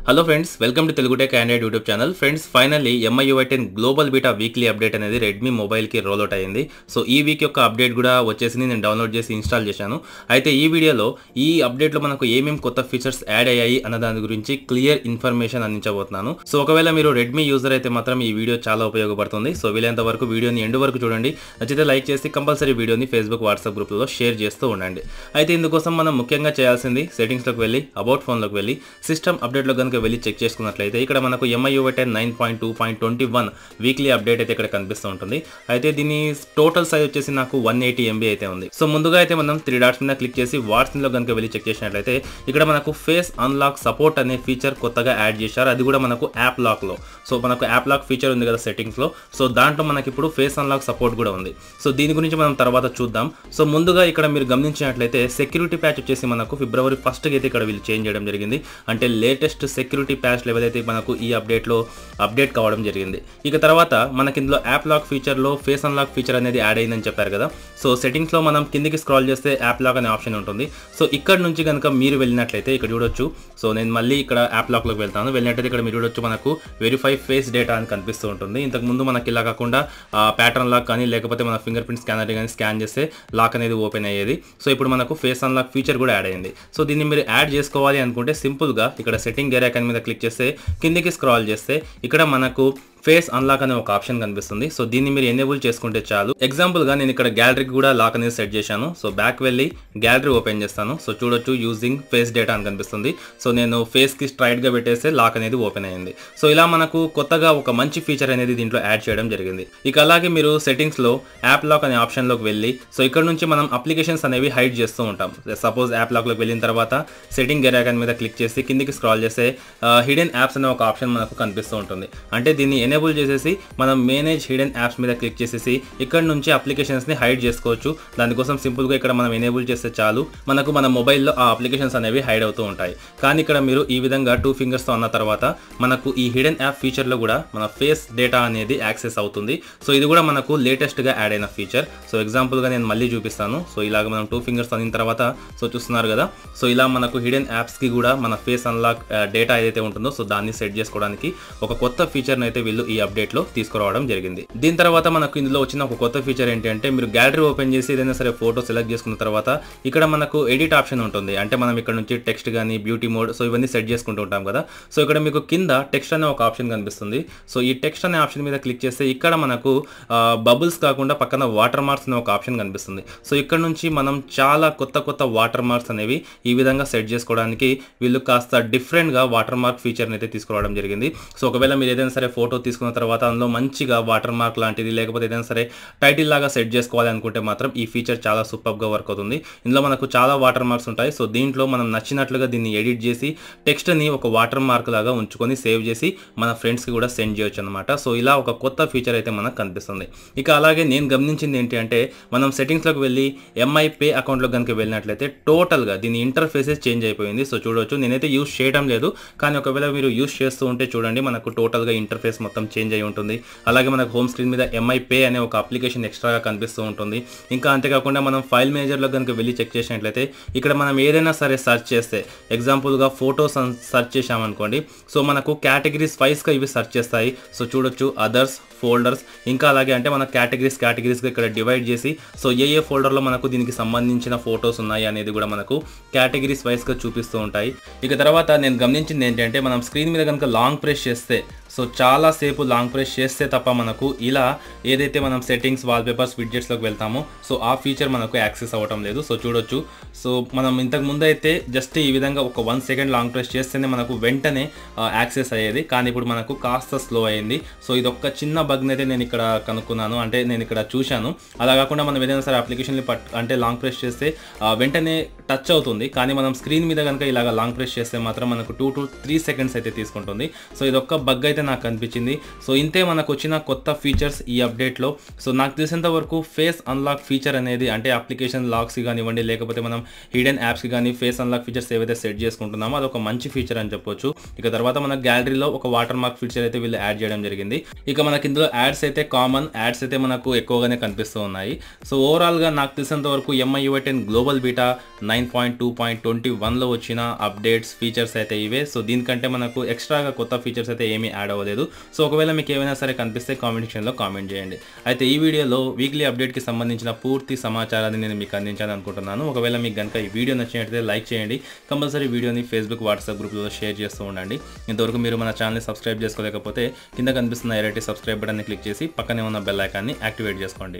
Hello friends, welcome to Telugu tech Android YouTube channel. Friends, finally MIUI 10 global beta weekly update అనేది Redmi మొబైల్కి rollout అయ్యింది. So ఈ week యొక్క update కూడా వచ్చేసింది. నేను డౌన్లోడ్ చేసి ఇన్స్టాల్ చేశాను. అయితే ఈ వీడియోలో ఈ అప్డేట్లో మనకు ఏమేమి కొత్త ఫీచర్స్ యాడ్ అయ్యాయి అన్న దాని గురించి క్లియర్ ఇన్ఫర్మేషన్ అందించబోతున్నాను. సో ఒకవేళ మీరు రెడ్మీ యూజర్ అయితే మాత్రం ఈ వీడియో చాలా ఉపయోగపడుతుంది. సో వీలైనంత వరకు వీడియోని ఎండ్ వరకు చూడండి. నచ్చితే లైక్ చేసి కంపల్సరీ వీడియోని ఫేస్బుక్, వాట్సాప్ గ్రూప్లో షేర్ చేస్తూ ఉండండి. అయితే ఇందుకోసం మనం ముఖ్యంగా చేయాల్సింది సెట్టింగ్స్లోకి వెళ్ళి అబౌట్ ఫోన్లోకి వెళ్ళి సిస్టమ్ అప్డేట్లో కనుక వెళ్ళి చెక్ చేసుకున్నట్లయితే ఇక్కడ మనకు MIUI 10 9.2.21 వీక్లీ అప్డేట్ అయితే ఇక్కడ కనిపిస్తూ ఉంటుంది. అయితే దీని టోటల్ సైజ్ వచ్చేసి నాకు 180 MB అయితే ఉంది. సో ముందుగా అయితే మనం 3 డాట్స్ మీద క్లిక్ చేసి వాట్సాప్లో కనుక వెళ్ళి చెక్ చేసినట్లయితే ఇక్కడ మనకు ఫేస్ అన్లాక్ సపోర్ట్ అనే ఫీచర్ కొత్తగా యాడ్ చేశారు. అది కూడా మనకు యాప్ లాక్లో. సో మనకు యాప్ లాక్ ఫీచర్ ఉంది కదా సెట్టింగ్స్లో. సో దాంట్లో మనకి ఇప్పుడు ఫేస్ అన్లాక్ సపోర్ట్ కూడా ఉంది. సో దీని గురించి మనం తర్వాత చూద్దాం. సో ముందుగా ఇక్కడ మీరు గమనించినట్లయితే సెక్యూరిటీ ప్యాచ్ వచ్చేసి మనకు February 1st అయితే ఇక్కడ వీళ్ళు చేంజ్ చేయడం జరిగింది. అంటే లేటెస్ట్ సెక్యూరిటీ ప్యాచ్ లెవెల్ అయితే మనకు ఈ అప్డేట్లో అప్డేట్ కావడం జరిగింది. ఇక తర్వాత మనకి ఇందులో యాప్ లాక్ ఫీచర్లో ఫేస్ అన్లాక్ ఫీచర్ అనేది యాడ్ అయిందని చెప్పారు కదా. సో సెట్టింగ్స్లో మనం కిందికి స్క్రాల్ చేస్తే యాప్ లాక్ అనే ఆప్షన్ ఉంటుంది. సో ఇక్కడ నుంచి కనుక మీరు వెళ్ళినట్లయితే ఇక్కడ చూడొచ్చు. సో నేను మళ్ళీ ఇక్కడ యాప్ లాక్లోకి వెళ్తాను. వెళ్ళినట్లయితే ఇక్కడ మీరు చూడొచ్చు మనకు వెరిఫై ఫేస్ డేటా అని కనిపిస్తూ ఉంటుంది. ఇంతకుముందు మనకి ఇలా కాకుండా ప్యాటర్న్ లాక్ కానీ లేకపోతే మన ఫింగర్ ప్రింట్ స్కానర్ కానీ స్కాన్ చేస్తే లాక్ అనేది ఓపెన్ అయ్యేది. సో ఇప్పుడు మనకు ఫేస్ అన్లాక్ ఫీచర్ కూడా యాడ్ అయింది. సో దీన్ని మీరు యాడ్ చేసుకోవాలి అనుకుంటే సింపుల్గా ఇక్కడ సెట్టింగ్ ఏరియా మీద క్లిక్ చేస్తే కిందికి స్క్రాల్ చేస్తే ఇక్కడ మనకు ఫేస్ అన్లాక్ అనే ఒక ఆప్షన్ కనిపిస్తుంది. సో దీన్ని మీరు ఎనేబుల్ చేసుకుంటే చాలు. ఎగ్జాంపుల్గా నేను ఇక్కడ గ్యాలరీకి కూడా లాక్ అనేది సెట్ చేశాను. సో బ్యాక్ వెళ్ళి గ్యాలరీ ఓపెన్ చేస్తాను. సో చూడొచ్చు యూజింగ్ ఫేస్ డేటా అని కనిపిస్తుంది. సో నేను ఫేస్కి స్ట్రైట్గా పెట్టేస్తే లాక్ అనేది ఓపెన్ అయ్యింది. సో ఇలా మనకు కొత్తగా ఒక మంచి ఫీచర్ అనేది దీంట్లో యాడ్ చేయడం జరిగింది. ఇక అలాగే మీరు సెట్టింగ్స్లో యాప్ లాక్ అనే ఆప్షన్లోకి వెళ్ళి సో ఇక్కడ నుంచి మనం అప్లికేషన్స్ అనేవి హైడ్ చేస్తూ ఉంటాం. సపోజ్ యాప్ లాక్లోకి వెళ్ళిన తర్వాత సెట్టింగ్ ఏరియా మీద క్లిక్ చేసి కిందికి స్క్రాల్ చేస్తే హిడెన్ యాప్స్ అనే ఒక ఆప్షన్ మనకు కనిపిస్తూ ఉంటుంది. అంటే దీన్ని ఎనేబుల్ చేసేసి మనం మేనేజ్ హిడెన్ యాప్స్ మీద క్లిక్ చేసేసి ఇక్కడ నుంచి అప్లికేషన్స్ని హైడ్ చేసుకోవచ్చు. దానికోసం సింపుల్గా ఇక్కడ మనం ఎనేబుల్ చేస్తే చాలు మనకు మన మొబైల్లో ఆ అప్లికేషన్స్ అనేవి హైడ్ అవుతూ ఉంటాయి. కానీ ఇక్కడ మీరు ఈ విధంగా 2 ఫింగర్స్తో అన్న తర్వాత మనకు ఈ హిడెన్ యాప్ ఫీచర్లో కూడా మన ఫేస్ డేటా అనేది యాక్సెస్ అవుతుంది. సో ఇది కూడా మనకు లేటెస్ట్గా యాడ్ అయిన ఫీచర్. సో ఎగ్జాంపుల్గా నేను మళ్ళీ చూపిస్తాను. సో ఇలాగ మనం 2 ఫింగర్స్ అన్న తర్వాత సో చూస్తున్నారు కదా. సో ఇలా మనకు హిడెన్ యాప్స్కి కూడా మన ఫేస్ అన్లాక్ డేటా ఏదైతే ఉంటుందో సో దాన్ని సెట్ చేసుకోవడానికి ఒక కొత్త ఫీచర్ని అయితే వీళ్ళు ఈ అప్డేట్లో తీసుకురావడం జరిగింది. దీని తర్వాత మనకు ఇందులో వచ్చిన ఒక కొత్త ఫీచర్ ఏంటి అంటే మీరు గ్యాలరీ ఓపెన్ చేసి ఏదైనా సరే ఫోటో సెలెక్ట్ చేసుకున్న తర్వాత ఇక్కడ మనకు ఎడిట్ ఆప్షన్ ఉంటుంది. అంటే మనం ఇక్కడ నుంచి టెక్స్ట్ కానీ బ్యూటీ మోడ్ సో ఇవన్నీ సెట్ చేసుకుంటూ ఉంటాం కదా. సో ఇక్కడ మీకు కింద టెక్స్ట్ అనే ఒక ఆప్షన్ కనిపిస్తుంది. సో ఈ టెక్స్ట్ అనే ఆప్షన్ మీద క్లిక్ చేస్తే ఇక్కడ మనకు బబుల్స్ కాకుండా పక్కన వాటర్ మార్క్స్ అనే ఒక ఆప్షన్ కనిపిస్తుంది. సో ఇక్కడ నుంచి మనం చాలా కొత్త వాటర్ మార్క్స్ అనేవి ఈ విధంగా సెట్ చేసుకోవడానికి వీళ్ళు కాస్త డిఫరెంట్గా వాటర్ మార్క్ ఫీచర్ని అయితే తీసుకురావడం జరిగింది. సో ఒకవేళ మీరు ఏదైనా సరే ఫోటో తీసుకున్న తర్వాత అందులో మంచిగా వాటర్ మార్క్ లాంటిది లేకపోతే ఏదైనా సరే టైటిల్ లాగా సెట్ చేసుకోవాలి అనుకుంటే మాత్రం ఈ ఫీచర్ చాలా సూపర్గా వర్క్ అవుతుంది. ఇందులో మనకు చాలా వాటర్ మార్క్స్ ఉంటాయి. సో దీంట్లో మనం నచ్చినట్లుగా దీన్ని ఎడిట్ చేసి టెక్స్ట్ని ఒక వాటర్ మార్క్ లాగా ఉంచుకొని సేవ్ చేసి మన ఫ్రెండ్స్కి కూడా సెండ్ చేయొచ్చు అనమాట. సో ఇలా ఒక కొత్త ఫీచర్ అయితే మనకు కనిపిస్తుంది. ఇక అలాగే నేను గమనించింది ఏంటి అంటే మనం సెట్టింగ్స్లోకి వెళ్ళి MI Pay అకౌంట్లో కనుక వెళ్ళినట్లయితే టోటల్గా దీని ఇంటర్ఫేసెస్ చేంజ్ అయిపోయింది. సో చూడొచ్చు నేనైతే యూస్ చేయడం లేదు. కానీ ఒకవేళ మీరు యూస్ చేస్తూ ఉంటే చూడండి మనకు టోటల్గా ఇంటర్ఫేస్ మొత్తం చేంజ్ అయి ఉంటుంది. అలాగే మనకు హోమ్ స్క్రీన్ మీద MI Pay అనే ఒక అప్లికేషన్ ఎక్స్ట్రాగా కనిపిస్తూ ఉంటుంది. ఇంకా అంతేకాకుండా మనం ఫైల్ మేనేజర్లో కనుక వెళ్ళి చెక్ చేసినట్లయితే ఇక్కడ మనం ఏదైనా సరే సెర్చ్ చేస్తే ఎగ్జాంపుల్గా ఫోటోస్ సెర్చ్ చేసామనుకోండి. సో మనకు కేటగిరీస్ వైస్గా ఇవి సెర్చ్ చేస్తాయి. సో చూడొచ్చు అదర్స్, ఫోల్డర్స్ ఇంకా అలాగే అంటే మన కేటగిరీస్గా ఇక్కడ డివైడ్ చేసి సో ఏ ఫోల్డర్లో మనకు దీనికి సంబంధించిన ఫొటోస్ ఉన్నాయి అనేది కూడా మనకు కేటగిరీస్ వైస్గా చూపిస్తూ ఉంటాయి. ఇక తర్వాత నేను గమనించింది ఏంటంటే మనం స్క్రీన్ మీద కనుక లాంగ్ ప్రెస్ చేస్తే సో చాలాసేపు లాంగ్ ప్రెస్ చేస్తే తప్ప మనకు ఇలా ఏదైతే మనం సెట్టింగ్స్, వాల్పేపర్స్, విడ్జెట్స్లోకి వెళ్తామో సో ఆ ఫీచర్ మనకు యాక్సెస్ అవ్వటం లేదు. సో చూడొచ్చు. సో మనం ఇంతకు ముందు అయితే జస్ట్ ఈ విధంగా ఒక 1 సెకండ్ లాంగ్ ప్రెస్ చేస్తేనే మనకు వెంటనే యాక్సెస్ అయ్యేది. కానీ ఇప్పుడు మనకు కాస్త స్లో అయింది. సో ఇది ఒక చిన్న బగ్ని అయితే నేను ఇక్కడ కనుక్కున్నాను. అంటే నేను ఇక్కడ చూశాను. అలా కాకుండా మనం ఏదైనా సరే అప్లికేషన్ని అంటే లాంగ్ ప్రెస్ చేస్తే వెంటనే టచ్ అవుతుంది. కానీ మనం స్క్రీన్ మీద కనుక ఇలాగ లాంగ్ ప్రెస్ చేస్తే మాత్రం మనకు 2 to 3 సెకండ్స్ అయితే తీసుకుంటుంది. సో ఇది ఒక్క బగ్ అయితే అయితే నాకు కనిపించింది. సో ఇంతే మనకు వచ్చిన కొత్త ఫీచర్స్ ఈ అప్డేట్లో. సో నాకు తెలిసినంత వరకు ఫేస్ అన్లాక్ ఫీచర్ అనేది, అంటే అప్లికేషన్ లాక్స్కి కానివ్వండి, లేకపోతే మనం హిడెన్ యాప్స్కి కానీ ఫేస్ అన్లాక్ ఫీచర్స్ ఏవైతే సెట్ చేసుకుంటున్నామో అదొక మంచి ఫీచర్ అని చెప్పొచ్చు. ఇక తర్వాత మన గ్యాలరీలో ఒక వాటర్ మార్క్ ఫీచర్ అయితే వీళ్ళు యాడ్ చేయడం జరిగింది. ఇక మనకి ఇందులో యాడ్స్ అయితే కామన్ యాడ్స్ అయితే మనకు ఎక్కువగానే కనిపిస్తూ ఉన్నాయి. సో ఓవరాల్గా నాకు తెలిసినంత వరకు MI UI 10 గ్లోబల్ బీటా 9.2.21లో వచ్చిన అప్డేట్స్ ఫీచర్స్ అయితే ఇవే. సో దీనికంటే మనకు ఎక్స్ట్రాగా కొత్త ఫీచర్స్ అయితే ఏమీ యాడ్ అవ్వలేదు. సో ఒకవేళ మీకు ఏమైనా సరే కనిపిస్తే కామెంట్ సెక్షన్లో కామెంట్ చేయండి. అయితే ఈ వీడియోలో వీక్లీ అప్డేట్కి సంబంధించిన పూర్తి సమాచారాన్ని నేను మీకు అందించాలని అనుకుంటున్నాను. ఒకవేళ మీకు కనుక ఈ వీడియో నచ్చినట్లయితే లైక్ చేయండి. కంపల్సరీ వీడియోని ఫేస్బుక్, వాట్సాప్ గ్రూప్లో షేర్ చేస్తూ ఉండండి. ఇంతవరకు మీరు మన ఛానల్ని సబ్స్క్రైబ్ చేసుకోలేకపోతే కింద కనిపిస్తున్న ఎర్రటి సబ్స్క్రైబ్ బటన్ని క్లిక్ చేసి పక్కనే ఉన్న బెల్ ఐకాన్ని యాక్టివేట్ చేసుకోండి.